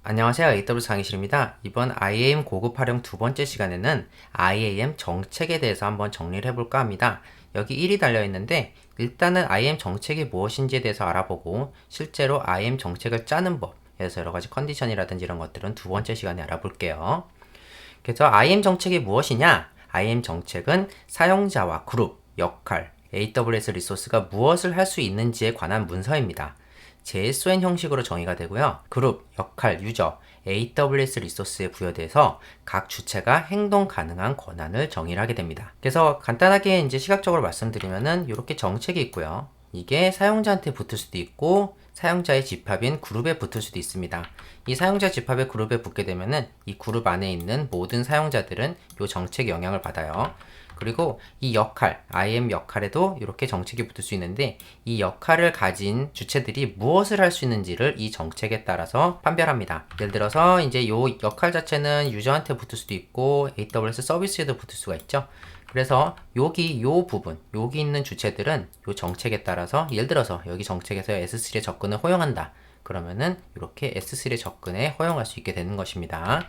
안녕하세요. AWS 강의실입니다. 이번 IAM 고급 활용 두 번째 시간에는 IAM 정책에 대해서 한번 정리를 해볼까 합니다. 여기 1이 달려있는데 일단은 IAM 정책이 무엇인지에 대해서 알아보고 실제로 IAM 정책을 짜는 법, 그래서 여러가지 컨디션이라든지 이런 것들은 두 번째 시간에 알아볼게요. 그래서 IAM 정책이 무엇이냐? IAM 정책은 사용자와 그룹, 역할, AWS 리소스가 무엇을 할 수 있는지에 관한 문서입니다. JSON 형식으로 정의가 되고요. 그룹, 역할, 유저, AWS 리소스에 부여돼서 각 주체가 행동 가능한 권한을 정의를 하게 됩니다. 그래서 간단하게 이제 시각적으로 말씀드리면은 이렇게 정책이 있고요. 이게 사용자한테 붙을 수도 있고 사용자의 집합인 그룹에 붙을 수도 있습니다. 이 사용자 집합의 그룹에 붙게 되면은 이 그룹 안에 있는 모든 사용자들은 이 정책의 영향을 받아요. 그리고 이 역할, IAM 역할에도 이렇게 정책이 붙을 수 있는데 이 역할을 가진 주체들이 무엇을 할 수 있는지를 이 정책에 따라서 판별합니다. 예를 들어서 이제 이 역할 자체는 유저한테 붙을 수도 있고 AWS 서비스에도 붙을 수가 있죠. 그래서 여기 부분, 여기 있는 주체들은 이 정책에 따라서 예를 들어서 여기 정책에서 S3의 접근을 허용한다. 그러면은 이렇게 S3의 접근에 허용할 수 있게 되는 것입니다.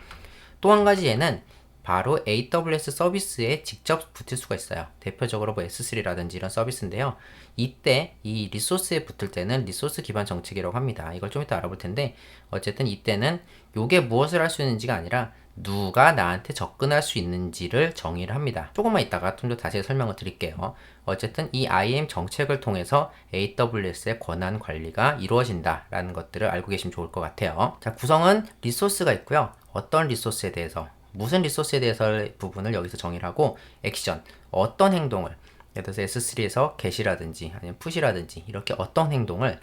또 한 가지 얘는 바로 AWS 서비스에 직접 붙을 수가 있어요. 대표적으로 뭐 S3라든지 이런 서비스인데요. 이때 이 리소스에 붙을 때는 리소스 기반 정책이라고 합니다. 이걸 좀 이따 알아볼 텐데 어쨌든 이때는 요게 무엇을 할 수 있는지가 아니라 누가 나한테 접근할 수 있는지를 정의를 합니다. 조금만 이따가 좀 더 다시 설명을 드릴게요. 어쨌든 이 IAM 정책을 통해서 AWS의 권한 관리가 이루어진다라는 것들을 알고 계시면 좋을 것 같아요. 자, 구성은 리소스가 있고요. 어떤 리소스에 대해서 무슨 리소스에 대해서의 부분을 여기서 정의를 하고 액션, 어떤 행동을 예를 들어서 S3에서 get이라든지 아니면 push이라든지 이렇게 어떤 행동을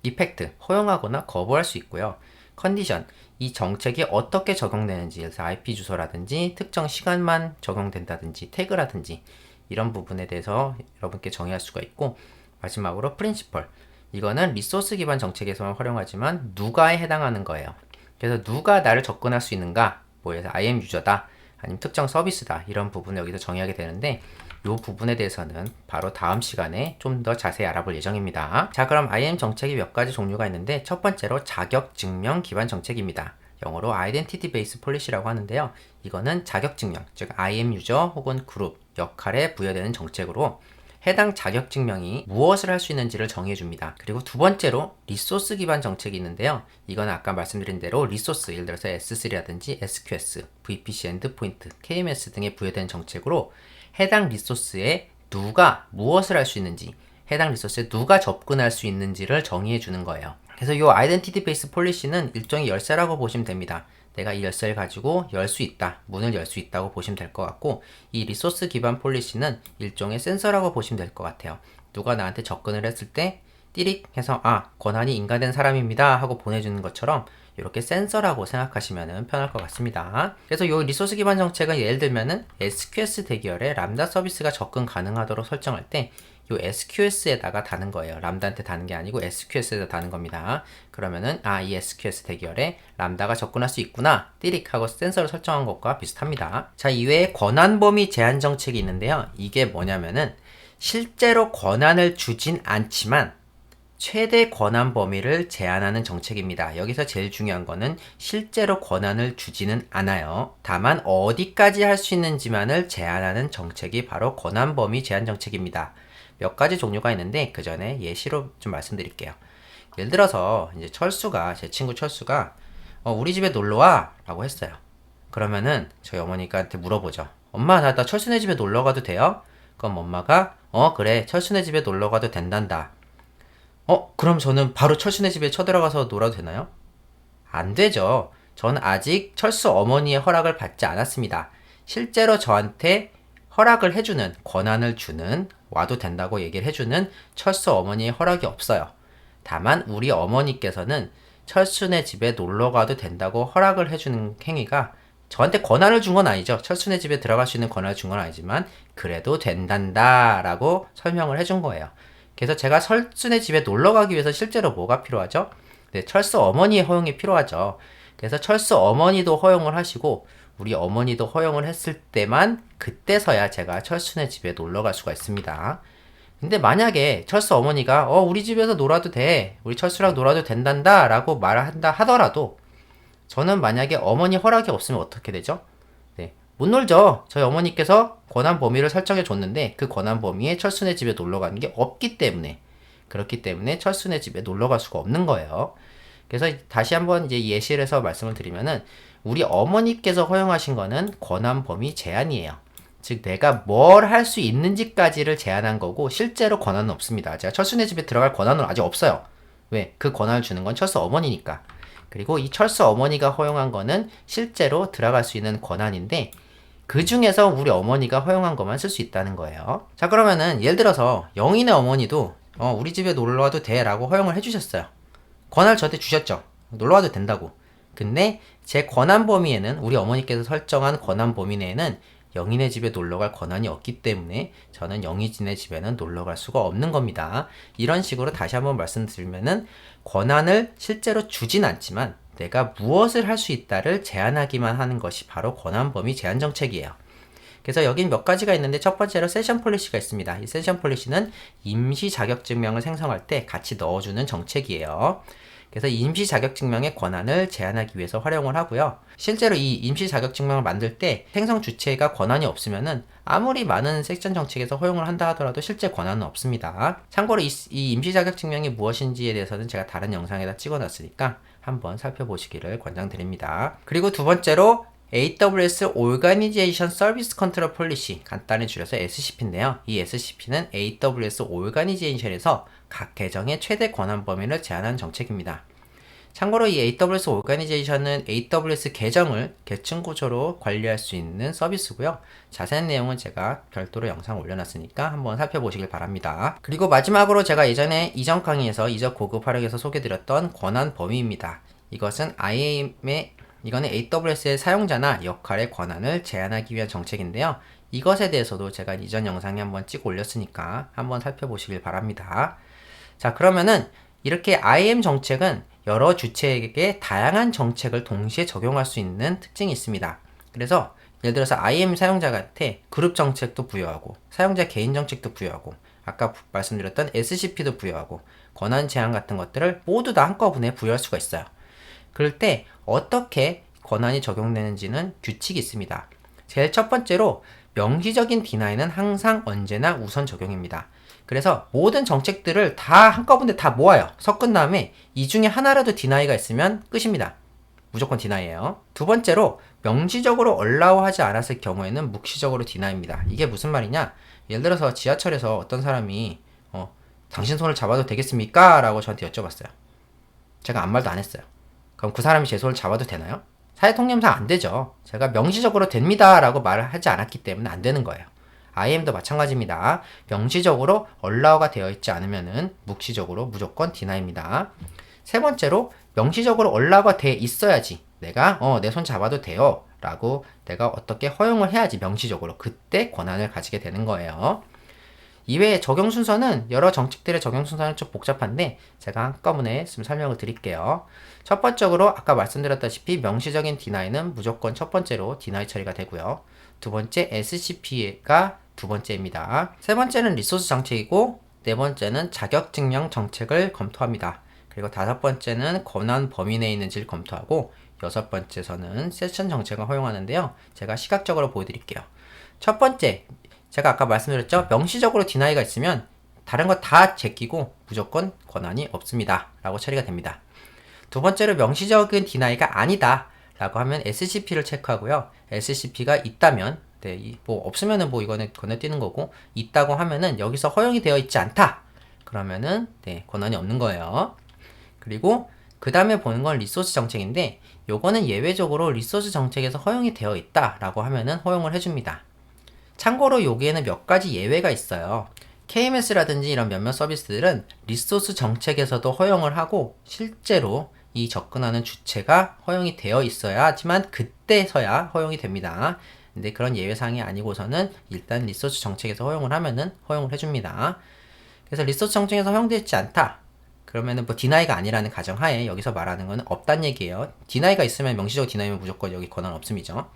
이펙트, 허용하거나 거부할 수 있고요. 컨디션, 이 정책이 어떻게 적용되는지 그래서 IP 주소라든지 특정 시간만 적용된다든지 태그라든지 이런 부분에 대해서 여러분께 정의할 수가 있고 마지막으로 프린시펄, 이거는 리소스 기반 정책에서만 활용하지만 누가에 해당하는 거예요. 그래서 누가 나를 접근할 수 있는가 뭐 해서 IAM 유저다 아니면 특정 서비스다 이런 부분을 여기서 정의하게 되는데 이 부분에 대해서는 바로 다음 시간에 좀 더 자세히 알아볼 예정입니다. 자, 그럼 IAM 정책이 몇 가지 종류가 있는데 첫 번째로 자격 증명 기반 정책입니다. 영어로 Identity Based Policy라고 하는데요. 이거는 자격 증명, 즉 IAM 유저 혹은 그룹, 역할에 부여되는 정책으로 해당 자격 증명이 무엇을 할 수 있는지를 정해 줍니다. 그리고 두 번째로 리소스 기반 정책이 있는데요. 이건 아까 말씀드린 대로 리소스, 예를 들어서 S3라든지 SQS, VPC 엔드포인트, KMS 등에 부여된 정책으로 해당 리소스에 누가 무엇을 할 수 있는지, 해당 리소스에 누가 접근할 수 있는지를 정의해 주는 거예요. 그래서 이 아이덴티티 베이스 폴리시는 일종의 열쇠라고 보시면 됩니다. 내가 이 열쇠를 가지고 열 수 있다, 문을 열 수 있다고 보시면 될 것 같고 이 리소스 기반 폴리시는 일종의 센서라고 보시면 될 것 같아요. 누가 나한테 접근을 했을 때 띠릭 해서 권한이 인가된 사람입니다 하고 보내주는 것처럼 이렇게 센서라고 생각하시면 편할 것 같습니다. 그래서 이 리소스 기반 정책은 예를 들면은 SQS 대기열에 람다 서비스가 접근 가능하도록 설정할 때 이 SQS에다가 다는 거예요. 람다한테 다는 게 아니고 SQS에다 다는 겁니다. 그러면은 이 SQS 대기열에 람다가 접근할 수 있구나 띠릭 하고 센서를 설정한 것과 비슷합니다. 자, 이외에 권한 범위 제한 정책이 있는데요. 이게 뭐냐면은 실제로 권한을 주진 않지만 최대 권한 범위를 제한하는 정책입니다. 여기서 제일 중요한 거는 실제로 권한을 주지는 않아요. 다만 어디까지 할 수 있는지만을 제한하는 정책이 바로 권한 범위 제한 정책입니다. 몇 가지 종류가 있는데 그 전에 예시로 좀 말씀드릴게요. 예를 들어서 이제 제 친구 철수가 우리 집에 놀러와 라고 했어요. 그러면은 저희 어머니한테 물어보죠. 엄마, 나 철수네 집에 놀러 가도 돼요? 그럼 엄마가 그래, 철수네 집에 놀러 가도 된단다. 그럼 저는 바로 철수네 집에 쳐들어가서 놀아도 되나요? 안 되죠. 저는 아직 철수 어머니의 허락을 받지 않았습니다. 실제로 저한테 허락을 해주는, 권한을 주는, 와도 된다고 얘기를 해주는 철수 어머니의 허락이 없어요. 다만 우리 어머니께서는 철수네 집에 놀러 가도 된다고 허락을 해주는 행위가 저한테 권한을 준 건 아니죠. 철수네 집에 들어갈 수 있는 권한을 준 건 아니지만 그래도 된단다 라고 설명을 해준 거예요. 그래서 제가 철수네 집에 놀러 가기 위해서 실제로 뭐가 필요하죠? 네, 철수 어머니의 허용이 필요하죠. 그래서 철수 어머니도 허용을 하시고 우리 어머니도 허용을 했을 때만 그때서야 제가 철수네 집에 놀러 갈 수가 있습니다. 근데 만약에 철수 어머니가 우리 집에서 놀아도 돼, 우리 철수랑 놀아도 된단다 라고 말을 한다 하더라도 저는 만약에 어머니 허락이 없으면 어떻게 되죠? 네, 못 놀죠. 저희 어머니께서 권한 범위를 설정해 줬는데 그 권한 범위에 철순의 집에 놀러 가는 게 없기 때문에, 그렇기 때문에 철순의 집에 놀러 갈 수가 없는 거예요. 그래서 다시 한번 이제 예시를 해서 말씀을 드리면은, 우리 어머니께서 허용하신 거는 권한 범위 제한이에요. 즉 내가 뭘 할 수 있는지까지를 제한한 거고 실제로 권한은 없습니다. 제가 철수네 집에 들어갈 권한은 아직 없어요. 왜? 그 권한을 주는 건 철수 어머니니까. 그리고 이 철수 어머니가 허용한 거는 실제로 들어갈 수 있는 권한인데, 그 중에서 우리 어머니가 허용한 것만 쓸 수 있다는 거예요. 자, 그러면은 예를 들어서 영인의 어머니도 우리 집에 놀러 와도 돼 라고 허용을 해주셨어요. 권한을 저한테 주셨죠. 놀러 와도 된다고. 근데 제 권한 범위에는, 우리 어머니께서 설정한 권한 범위 내에는 영인의 집에 놀러갈 권한이 없기 때문에 저는 영희진의 집에는 놀러갈 수가 없는 겁니다. 이런 식으로 다시 한번 말씀드리면은, 권한을 실제로 주진 않지만 내가 무엇을 할 수 있다를 제한하기만 하는 것이 바로 권한 범위 제한 정책이에요. 그래서 여긴 몇 가지가 있는데, 첫 번째로 세션 폴리시가 있습니다. 이 세션 폴리시는 임시 자격증명을 생성할 때 같이 넣어주는 정책이에요. 그래서 임시 자격증명의 권한을 제한하기 위해서 활용을 하고요. 실제로 이 임시 자격증명을 만들 때 생성 주체가 권한이 없으면은 아무리 많은 섹션 정책에서 허용을 한다 하더라도 실제 권한은 없습니다. 참고로 이 임시 자격증명이 무엇인지에 대해서는 제가 다른 영상에다 찍어놨으니까 한번 살펴보시기를 권장드립니다. 그리고 두 번째로 AWS Organization Service Control Policy, 간단히 줄여서 SCP인데요. 이 SCP는 AWS Organization에서 각 계정의 최대 권한 범위를 제한하는 정책입니다. 참고로 이 AWS Organization은 AWS 계정을 계층 구조로 관리할 수 있는 서비스고요. 자세한 내용은 제가 별도로 영상 올려놨으니까 한번 살펴보시길 바랍니다. 그리고 마지막으로 제가 예전에 이전 강의에서 이적 고급 활용에서 소개드렸던 권한 범위입니다. 이것은 이거는 AWS의 사용자나 역할의 권한을 제한하기 위한 정책인데요. 이것에 대해서도 제가 이전 영상에 한번 찍어 올렸으니까 한번 살펴보시길 바랍니다. 자, 그러면은 이렇게 IAM 정책은 여러 주체에게 다양한 정책을 동시에 적용할 수 있는 특징이 있습니다. 그래서 예를 들어서 IAM 사용자한테 그룹 정책도 부여하고, 사용자 개인 정책도 부여하고, 아까 말씀드렸던 SCP도 부여하고, 권한 제한 같은 것들을 모두 다 한꺼번에 부여할 수가 있어요. 그럴 때 어떻게 권한이 적용되는지는 규칙이 있습니다. 제일 첫 번째로 명시적인 디나이는 항상 언제나 우선 적용입니다. 그래서 모든 정책들을 다 한꺼번에 다 모아요. 섞은 다음에 이 중에 하나라도 디나이가 있으면 끝입니다. 무조건 디나이예요. 두 번째로 명시적으로 allow 하지 않았을 경우에는 묵시적으로 디나이입니다. 이게 무슨 말이냐? 예를 들어서 지하철에서 어떤 사람이 당신 손을 잡아도 되겠습니까? 라고 저한테 여쭤봤어요. 제가 아무 말도 안 했어요. 그럼 그 사람이 제 손을 잡아도 되나요? 사회통념상 안 되죠. 제가 명시적으로 됩니다 라고 말을 하지 않았기 때문에 안 되는 거예요. IAM도 마찬가지입니다. 명시적으로 allow가 되어 있지 않으면은 묵시적으로 무조건 deni입니다. 세 번째로 명시적으로 allow가 돼 있어야지 내가 내 손 잡아도 돼요 라고 내가 어떻게 허용을 해야지 명시적으로 그때 권한을 가지게 되는 거예요. 이외에 적용 순서는, 여러 정책들의 적용 순서는 좀 복잡한데 제가 한꺼번에 설명을 드릴게요. 첫 번째로 아까 말씀드렸다시피 명시적인 디나이는 무조건 첫 번째로 디나이 처리가 되고요. 두 번째 SCP가 두 번째입니다. 세 번째는 리소스 정책이고, 네 번째는 자격증명 정책을 검토합니다. 그리고 다섯 번째는 권한 범위 내에 있는지를 검토하고, 여섯 번째에서는 세션 정책을 허용하는데요. 제가 시각적으로 보여드릴게요. 첫 번째, 제가 아까 말씀드렸죠? 명시적으로 디나이가 있으면 다른 거 다 제끼고 무조건 권한이 없습니다 라고 처리가 됩니다. 두 번째로 명시적인 디나이가 아니다 라고 하면 SCP를 체크하고요. SCP가 있다면, 없으면은 이거는 건너뛰는 거고, 있다고 하면은 여기서 허용이 되어 있지 않다 그러면은 권한이 없는 거예요. 그리고 그 다음에 보는 건 리소스 정책인데, 요거는 예외적으로 리소스 정책에서 허용이 되어 있다 라고 하면은 허용을 해줍니다. 참고로 여기에는 몇 가지 예외가 있어요. KMS라든지 이런 몇몇 서비스들은 리소스 정책에서도 허용을 하고, 실제로 이 접근하는 주체가 허용이 되어 있어야 하지만 그때서야 허용이 됩니다. 근데 그런 예외사항이 아니고서는 일단 리소스 정책에서 허용을 하면은 허용을 해줍니다. 그래서 리소스 정책에서 허용되어 있지 않다 그러면은 디나이가 아니라는 가정하에 여기서 말하는 건 없단 얘기예요. 디나이가 있으면, 명시적 디나이면 무조건 여기 권한 없음이죠.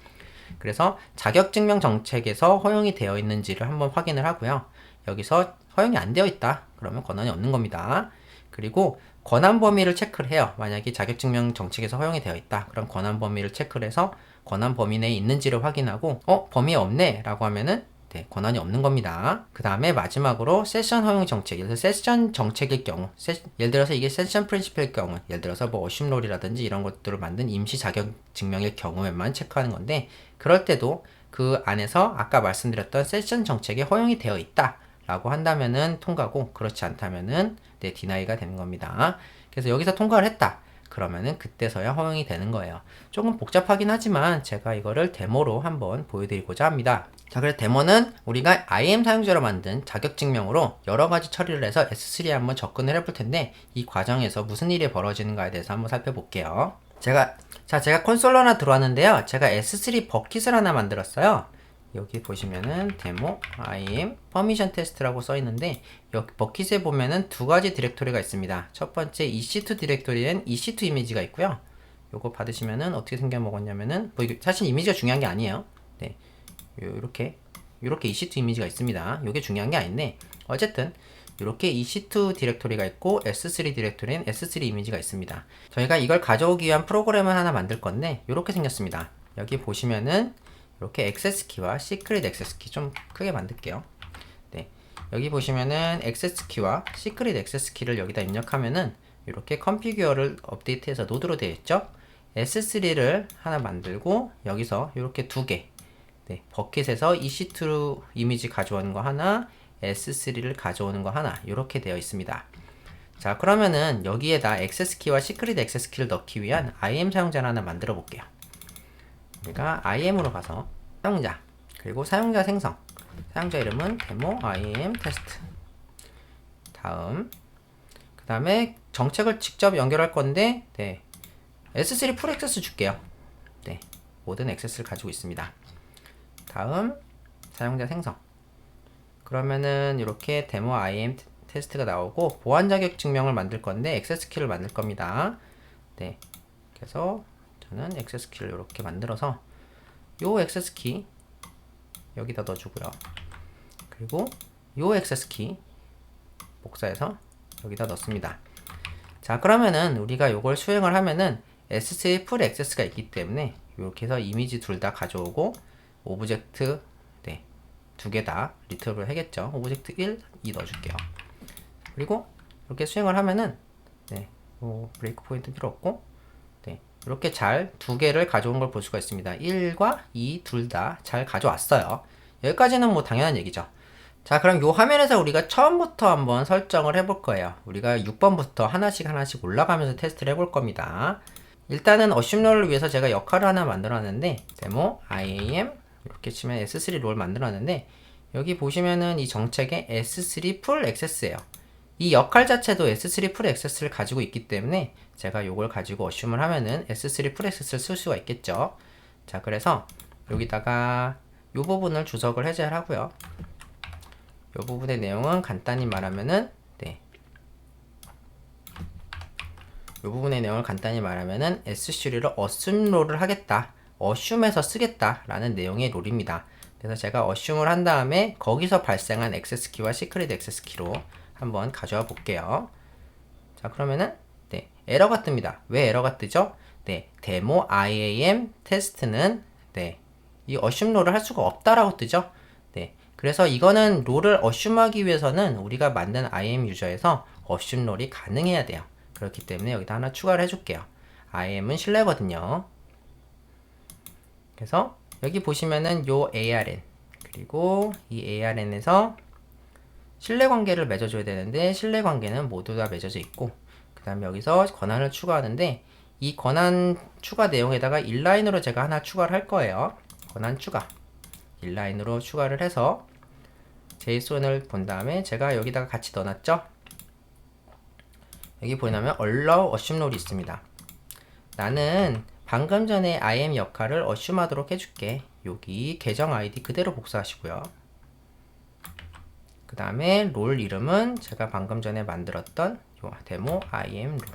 그래서 자격증명 정책에서 허용이 되어 있는지를 한번 확인을 하고요. 여기서 허용이 안 되어 있다 그러면 권한이 없는 겁니다. 그리고 권한 범위를 체크를 해요. 만약에 자격증명 정책에서 허용이 되어 있다. 그럼 권한 범위를 체크를 해서 권한 범위 내에 있는지를 확인하고 범위 없네 라고 하면은 네, 권한이 없는 겁니다. 그 다음에 마지막으로 세션 허용 정책, 예를 들어서 세션 정책일 경우, 예를 들어서 이게 세션 프린시플일 경우, 예를 들어서 뭐 어심롤이라든지 이런 것들을 만든 임시 자격 증명일 경우에만 체크하는 건데, 그럴 때도 그 안에서 아까 말씀드렸던 세션 정책에 허용이 되어 있다 라고 한다면은 통과고, 그렇지 않다면은 네, 디나이가 되는 겁니다. 그래서 여기서 통과를 했다 그러면은 그때서야 허용이 되는 거예요. 조금 복잡하긴 하지만 제가 이거를 데모로 한번 보여드리고자 합니다. 자, 그래서 데모는 우리가 IAM 사용자로 만든 자격증명으로 여러가지 처리를 해서 S3에 한번 접근을 해볼 텐데, 이 과정에서 무슨 일이 벌어지는가에 대해서 한번 살펴볼게요. 제가 콘솔로 하나 들어왔는데요. 제가 S3 버킷을 하나 만들었어요. 여기 보시면은 데모 IAM 퍼미션 테스트라고 써 있는데, 여기 버킷에 보면은 두 가지 디렉토리가 있습니다. 첫 번째 EC2 디렉토리엔 EC2 이미지가 있고요. 요거 받으시면은 어떻게 생겨 먹었냐면은, 뭐 이게 사실 이미지가 중요한 게 아니에요. 네, 요렇게 EC2 이미지가 있습니다. 요게 중요한 게 아닌데, 어쨌든 이렇게 EC2 디렉토리가 있고 S3 디렉토리엔 S3 이미지가 있습니다. 저희가 이걸 가져오기 위한 프로그램을 하나 만들 건데, 이렇게 생겼습니다. 여기 보시면은 이렇게 액세스 키와 시크릿 액세스 키, 좀 크게 만들게요. 네, 여기 보시면은 액세스 키와 시크릿 액세스 키를 여기다 입력하면은 이렇게 컨피규어를 업데이트해서 노드로 되어 있죠. S3를 하나 만들고 여기서 이렇게 두 개, 네, 버킷에서 EC2 이미지 가져오는 거 하나, S3를 가져오는 거 하나, 이렇게 되어 있습니다. 자, 그러면은 여기에다 액세스 키와 시크릿 액세스 키를 넣기 위한 IAM 사용자를 하나 만들어 볼게요. 우리가 IAM으로 가서 사용자, 그리고 사용자 생성, 사용자 이름은 데모 IAM 테스트, 다음 그 다음에 정책을 직접 연결할 건데, 네, S3 풀 액세스 줄게요. 네, 모든 액세스를 가지고 있습니다. 다음 사용자 생성, 그러면은 이렇게 데모 IAM 테스트가 나오고, 보안 자격 증명을 만들 건데 액세스 키를 만들 겁니다. 네, 그래서 저는 액세스 키를 이렇게 만들어서 요 액세스 키 여기다 넣어주고요. 그리고 요 액세스 키 복사해서 여기다 넣습니다. 자, 그러면은 우리가 요걸 수행을 하면은 S3 풀 액세스가 있기 때문에 이렇게 해서 이미지 둘 다 가져오고, 오브젝트 네, 두 개 다 리트리브를 하겠죠. 오브젝트 1, 2 넣어줄게요. 그리고 이렇게 수행을 하면은 네, 브레이크 포인트 필요 없고, 네, 이렇게 잘 두 개를 가져온 걸 볼 수가 있습니다. 1과 2 둘 다 잘 가져왔어요. 여기까지는 뭐 당연한 얘기죠. 자, 그럼 요 화면에서 우리가 처음부터 한번 설정을 해볼 거예요. 우리가 6번부터 하나씩 올라가면서 테스트를 해볼 겁니다. 일단은 어심롤을 위해서 제가 역할을 하나 만들었는데, 데모 IAM 이렇게 치면 S3 롤 만들었는데, 여기 보시면은 이 정책에 S3 풀 액세스예요. 이 역할 자체도 S3 풀 액세스를 가지고 있기 때문에 제가 요걸 가지고 어심을 하면은 S3 풀 액세스를 쓸 수가 있겠죠. 자, 그래서 여기다가 요 부분을 주석을 해제를 하고요. 요 부분의 내용은 간단히 말하면은, 네, 요 부분의 내용을 간단히 말하면은 S3를 어셈 롤을 하겠다, 어셈에서 쓰겠다 라는 내용의 롤입니다. 그래서 제가 어셈을 한 다음에 거기서 발생한 액세스 키와 시크릿 액세스 키로 한번 가져와 볼게요. 자, 그러면은 네, 에러가 뜹니다. 왜 에러가 뜨죠? 네, 데모 IAM 테스트는 네, 이 어셈 롤을 할 수가 없다라고 뜨죠. 네, 그래서 이거는 롤을 어셈하기 위해서는 우리가 만든 IAM 유저에서 어셈 롤이 가능해야 돼요. 그렇기 때문에 여기다 하나 추가를 해줄게요. IAM은 실내거든요. 그래서 여기 보시면은 요 ARN, 그리고 이 ARN에서 신뢰 관계를 맺어줘야 되는데 신뢰 관계는 모두 다 맺어져 있고, 그 다음에 여기서 권한을 추가하는데, 이 권한 추가 내용에다가 인라인으로 제가 하나 추가를 할 거예요. 권한 추가 인라인으로 추가를 해서 JSON을 본 다음에 제가 여기다가 같이 넣어놨죠. 여기 보시면 allow assume 롤이 있습니다. 나는 방금 전에 IAM 역할을 assume 하도록 해줄게. 여기 계정 아이디 그대로 복사하시고요. 그 다음에 롤 이름은 제가 방금 전에 만들었던 요 데모 IAM 롤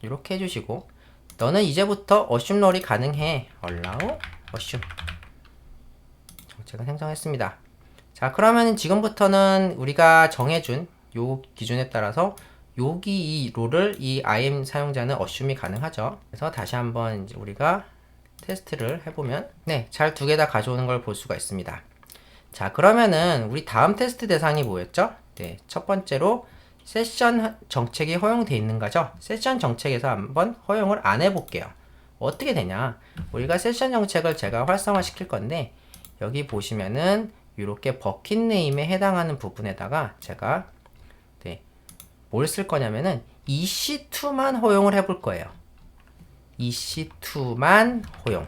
이렇게 해주시고, 너는 이제부터 assume 롤이 가능해. allow assume 정책을 생성했습니다. 자, 그러면 지금부터는 우리가 정해준 요 기준에 따라서 여기 이 롤을 이 IAM 사용자는 어슘이 가능하죠. 그래서 다시 한번 이제 우리가 테스트를 해보면 네, 잘 두 개 다 가져오는 걸 볼 수가 있습니다. 자, 그러면은 우리 다음 테스트 대상이 뭐였죠? 네, 첫 번째로 세션 정책이 허용되어 있는 거죠. 세션 정책에서 한번 허용을 안 해볼게요. 어떻게 되냐? 우리가 세션 정책을 제가 활성화 시킬 건데 여기 보시면은 이렇게 버킷 네임에 해당하는 부분에다가 제가 네, 뭘 쓸 거냐면은 EC2만 허용을 해볼 거예요. EC2만 허용.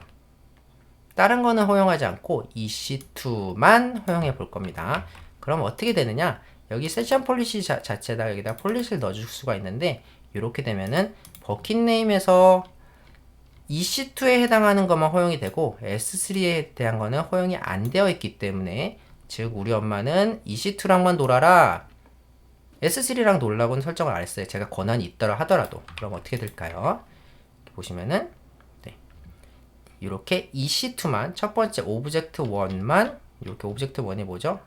다른 거는 허용하지 않고 EC2만 허용해 볼 겁니다. 그럼 어떻게 되느냐? 여기 세션 폴리시 자체에다 여기다 폴리시를 넣어줄 수가 있는데 이렇게 되면은 버킷 네임에서 EC2에 해당하는 것만 허용이 되고 S3에 대한 거는 허용이 안 되어 있기 때문에 즉 우리 엄마는 EC2랑만 놀아라, S3랑 놀라고는 설정을 안 했어요. 제가 권한이 있더라 하더라도. 그럼 어떻게 될까요? 보시면은 네, 이렇게 EC2만 첫 번째 오브젝트 1만 이렇게 오브젝트 1이 뭐죠?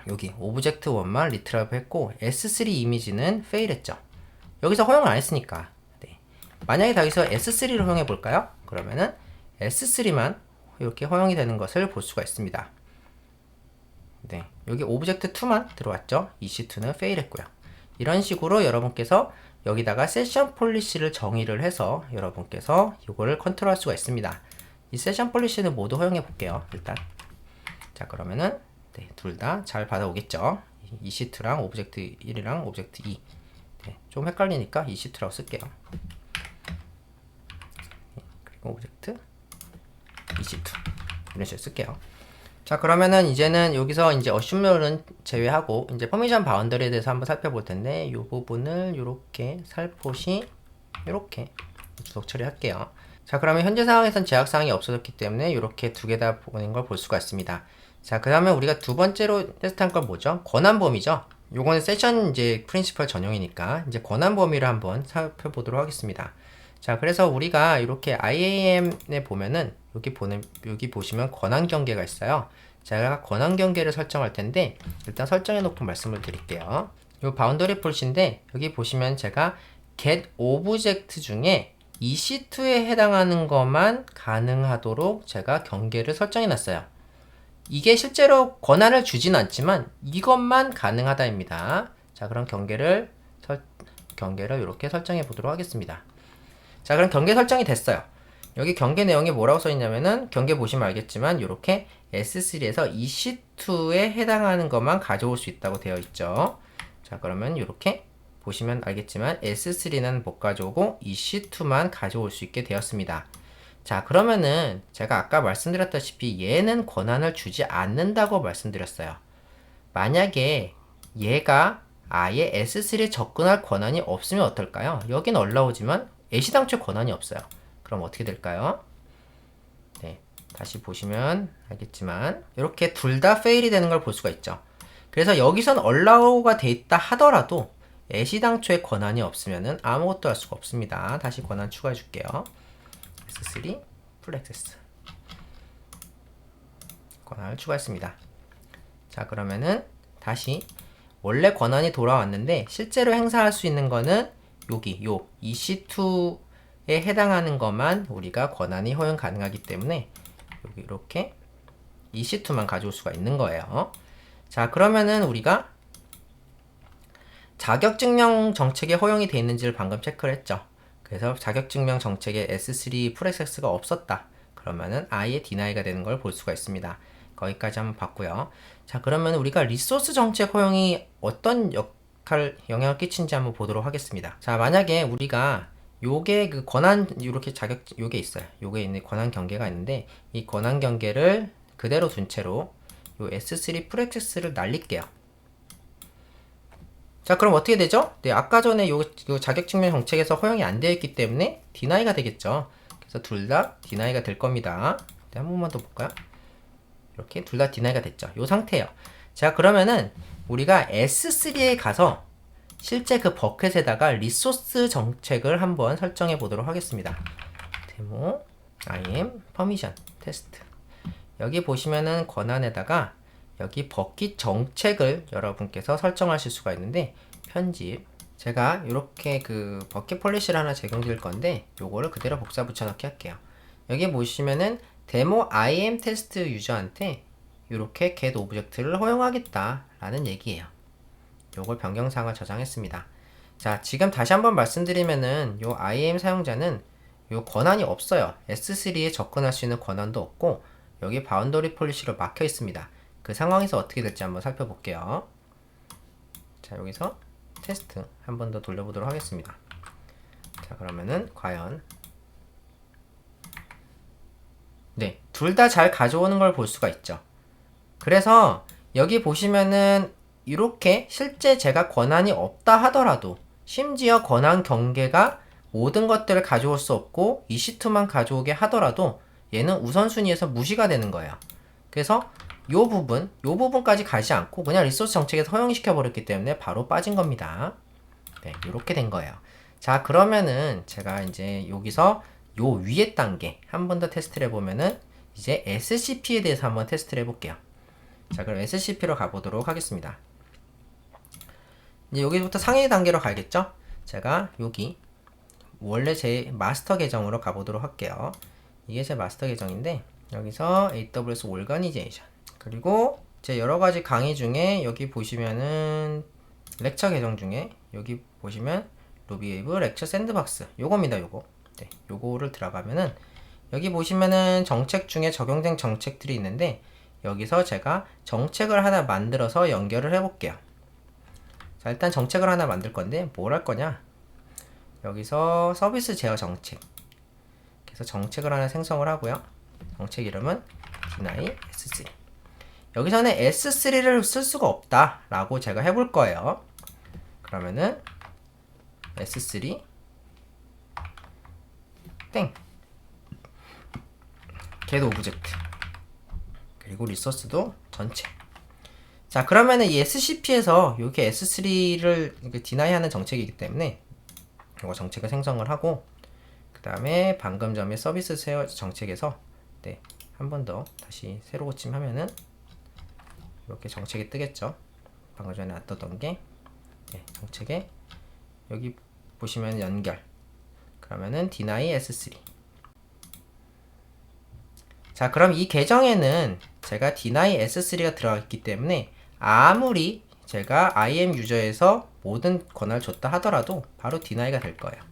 여기 오브젝트 1만 리트라이브 했고 S3 이미지는 페일 했죠. 여기서 허용을 안 했으니까 네. 만약에 여기서 S3를 허용해 볼까요? 그러면은 S3만 이렇게 허용이 되는 것을 볼 수가 있습니다. 네, 여기 오브젝트 2만 들어왔죠. EC2는 페일 했고요. 이런 식으로 여러분께서 여기다가 세션 폴리시를 정의를 해서 여러분께서 이거를 컨트롤할 수가 있습니다. 이 세션 폴리시는 모두 허용해 볼게요. 일단 자, 그러면은 네, 둘 다 잘 받아오겠죠. EC2랑 오브젝트 1이랑 오브젝트 2 네, 좀 헷갈리니까 EC2라고 쓸게요. 그리고 오브젝트 EC2 이런 식으로 쓸게요. 자, 그러면은 이제는 여기서 이제 어슘룰은 제외하고 이제 퍼미션 바운더리에 대해서 한번 살펴볼 텐데 이 부분을 이렇게 살포시 이렇게 주석 처리할게요. 자, 그러면 현재 상황에선 제약 사항이 없어졌기 때문에 이렇게 두 개 다 보는 걸 볼 수가 있습니다. 자, 그 다음에 우리가 두 번째로 테스트한 건 뭐죠? 권한 범위죠. 요거는 세션 이제 프린시펄 전용이니까 이제 권한 범위를 한번 살펴보도록 하겠습니다. 자, 그래서 우리가 이렇게 IAM에 보면은 여기 보시면 권한 경계가 있어요. 제가 권한 경계를 설정할 텐데 일단 설정해 놓고 말씀을 드릴게요. 요 바운더리 폴시인데 여기 보시면 제가 get object 중에 EC2에 해당하는 것만 가능하도록 제가 경계를 설정해 놨어요. 이게 실제로 권한을 주진 않지만 이것만 가능하다입니다. 자, 그럼 경계를 이렇게 설정해 보도록 하겠습니다. 자, 그럼 경계 설정이 됐어요. 여기 경계 내용이 뭐라고 써 있냐면은 경계 보시면 알겠지만 이렇게 S3에서 EC2에 해당하는 것만 가져올 수 있다고 되어 있죠. 자, 그러면 이렇게 보시면 알겠지만 S3는 못 가져오고 EC2만 가져올 수 있게 되었습니다. 자, 그러면은 제가 아까 말씀드렸다시피 얘는 권한을 주지 않는다고 말씀드렸어요. 만약에 얘가 아예 S3에 접근할 권한이 없으면 어떨까요? 여긴 올라오지만 애시당초 권한이 없어요. 그럼 어떻게 될까요? 네, 다시 보시면 알겠지만 이렇게 둘 다 페일이 되는 걸 볼 수가 있죠. 그래서 여기선 allow가 돼 있다 하더라도 애시당초에 권한이 없으면은 아무것도 할 수가 없습니다. 다시 권한 추가해 줄게요. S3 풀 액세스 권한을 추가했습니다. 자, 그러면은 다시 원래 권한이 돌아왔는데 실제로 행사할 수 있는 거는 여기 요 EC2에 해당하는 것만 우리가 권한이 허용 가능하기 때문에 여기 이렇게 EC2만 가져올 수가 있는 거예요. 자, 그러면은 우리가 자격증명 정책에 허용이 되어 있는지를 방금 체크를 했죠. 그래서 자격증명 정책에 S3 풀 액세스가 없었다. 그러면은 아예 디나이가 되는 걸 볼 수가 있습니다. 거기까지 한번 봤고요. 자, 그러면 우리가 리소스 정책 허용이 어떤 영향을 끼친지 한번 보도록 하겠습니다. 자, 만약에 우리가 요게 그 권한 이렇게 요게 있어요. 요게 있는 권한 경계가 있는데 이 권한 경계를 그대로 둔 채로 요 S3 풀 액세스를 날릴게요. 자, 그럼 어떻게 되죠? 네, 아까 전에 요 자격증명 정책에서 허용이 안 되어 있기 때문에 디나이가 되겠죠. 그래서 둘 다 디나이가 될 겁니다. 네, 한 번만 더 볼까요? 이렇게 둘 다 디나이가 됐죠. 요 상태예요. 자, 그러면은 우리가 S3에 가서 실제 그 버켓에다가 리소스 정책을 한번 설정해 보도록 하겠습니다. 데모 IAM 퍼미션 테스트. 여기 보시면은 권한에다가 여기 버킷 정책을 여러분께서 설정하실 수가 있는데, 편집. 제가 이렇게 그 버킷 폴리시를 하나 제공드릴 건데, 요거를 그대로 복사 붙여넣기 할게요. 여기 보시면은 데모 IAM 테스트 유저한테 이렇게 get 오브젝트를 허용하겠다 라는 얘기예요. 요걸 변경사항을 저장했습니다. 자, 지금 다시 한번 말씀드리면은 요 IAM 사용자는 요 권한이 없어요. S3에 접근할 수 있는 권한도 없고, 여기 바운더리 폴리시로 막혀 있습니다. 그 상황에서 어떻게 될지 한번 살펴볼게요. 자, 여기서 테스트 한 번 더 돌려보도록 하겠습니다. 자, 그러면은 과연 네, 둘 다 잘 가져오는 걸 볼 수가 있죠. 그래서 여기 보시면은 이렇게 실제 제가 권한이 없다 하더라도, 심지어 권한 경계가 모든 것들을 가져올 수 없고 EC2만 가져오게 하더라도 얘는 우선순위에서 무시가 되는 거예요. 그래서 요 부분까지 가지 않고 그냥 리소스 정책에서 허용시켜 버렸기 때문에 바로 빠진 겁니다. 네, 이렇게 된 거예요. 자, 그러면은 제가 이제 여기서 요 위에 단계 한 번 더 테스트를 해보면은 이제 SCP에 대해서 한번 테스트를 해볼게요. 자, 그럼 SCP로 가보도록 하겠습니다. 이제 여기부터 상위 단계로 가야겠죠? 제가 여기 원래 제 마스터 계정으로 가보도록 할게요. 이게 제 마스터 계정인데, 여기서 AWS 오르가니제이션, 그리고 제 여러가지 강의 중에 여기 보시면은 렉처 계정 중에 여기 보시면 루비웨이브 렉처 샌드박스 요겁니다. 요거. 네, 요거를 들어가면은 여기 보시면은 정책 중에 적용된 정책들이 있는데, 여기서 제가 정책을 하나 만들어서 연결을 해볼게요. 자, 일단 정책을 하나 만들 건데 뭘 할 거냐? 여기서 서비스 제어 정책. 그래서 정책을 하나 생성을 하고요. 정책 이름은 deny S3. 여기서는 S3를 쓸 수가 없다 라고 제가 해볼 거예요. 그러면은 S3 땡 get 오브젝트, 그리고 리소스도 전체. 자, 그러면은 이 SCP에서 이렇게 S3를 디나이 하는 정책이기 때문에 이거 정책을 생성을 하고, 그 다음에 방금 전에 서비스 제어 정책에서 네, 한 번 더 다시 새로 고침하면은 이렇게 정책이 뜨겠죠. 방금 전에 안 떴던 게 네, 정책에 여기 보시면 연결, 그러면은 deny S3. 자, 그럼 이 계정에는 제가 deny S3가 들어가 있기 때문에 아무리 제가 IAM 유저에서 모든 권한을 줬다 하더라도 바로 디나이가 될 거예요.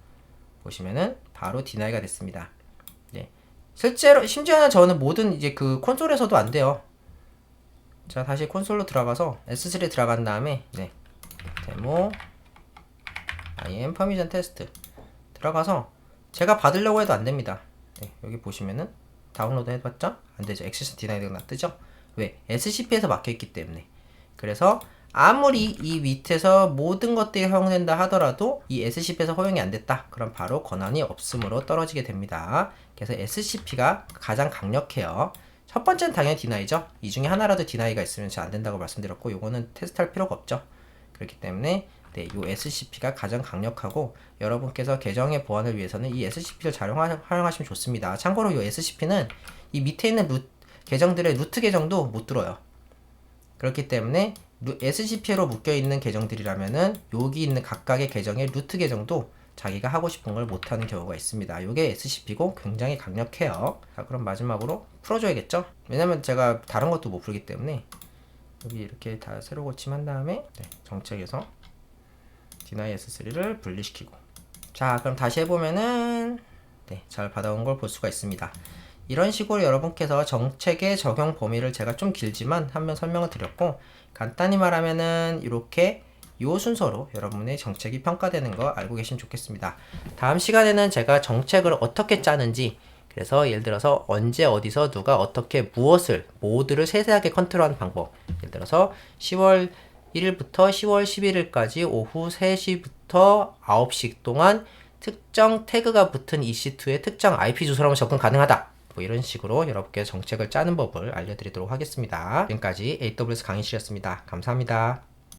보시면은 바로 디나이가 됐습니다. 네. 실제로 심지어는 저는 모든 이제 그 콘솔에서도 안 돼요. 자, 다시 콘솔로 들어가서 S3 들어간 다음에 네. 데모 IAM 퍼미션 테스트 들어가서 제가 받으려고 해도 안 됩니다. 네. 여기 보시면은 다운로드 해봤죠? 안 되죠. 액세스 디나이드가 뜨죠? 왜? SCP에서 막혀있기 때문에. 그래서 아무리 이 밑에서 모든 것들이 허용된다 하더라도 이 SCP에서 허용이 안 됐다. 그럼 바로 권한이 없음으로 떨어지게 됩니다. 그래서 SCP가 가장 강력해요. 첫 번째는 당연히 디나이죠. 이 중에 하나라도 디나이가 있으면 잘 안 된다고 말씀드렸고, 요거는 테스트할 필요가 없죠. 그렇기 때문에 네, 요 SCP가 가장 강력하고, 여러분께서 계정의 보안을 위해서는 이 SCP를 잘 활용하시면 좋습니다. 참고로 요 SCP는 이 밑에 있는 계정들의 루트 계정도 못 들어요. 그렇기 때문에 SCP로 묶여있는 계정들이라면은 여기 있는 각각의 계정의 루트 계정도 자기가 하고 싶은 걸 못하는 경우가 있습니다. 요게 SCP고 굉장히 강력해요. 자, 그럼 마지막으로 풀어줘야겠죠? 왜냐면 제가 다른 것도 못 풀기 때문에 여기 이렇게 다 새로 고침한 다음에 네, 정책에서 deny S3를 분리시키고, 자, 그럼 다시 해보면은 네, 잘 받아온 걸 볼 수가 있습니다. 이런 식으로 여러분께서 정책의 적용 범위를 제가 좀 길지만 한번 설명을 드렸고, 간단히 말하면은 이렇게 요 순서로 여러분의 정책이 평가되는 거 알고 계시면 좋겠습니다. 다음 시간에는 제가 정책을 어떻게 짜는지, 그래서 예를 들어서 언제 어디서 누가 어떻게 무엇을 모드를 세세하게 컨트롤하는 방법, 예를 들어서 10월 1일부터 10월 11일까지 오후 3시부터 9시 동안 특정 태그가 붙은 EC2의 특정 IP 주소라면 접근 가능하다. 뭐 이런 식으로 여러분께 정책을 짜는 법을 알려드리도록 하겠습니다. 지금까지 AWS 강의실이었습니다. 감사합니다.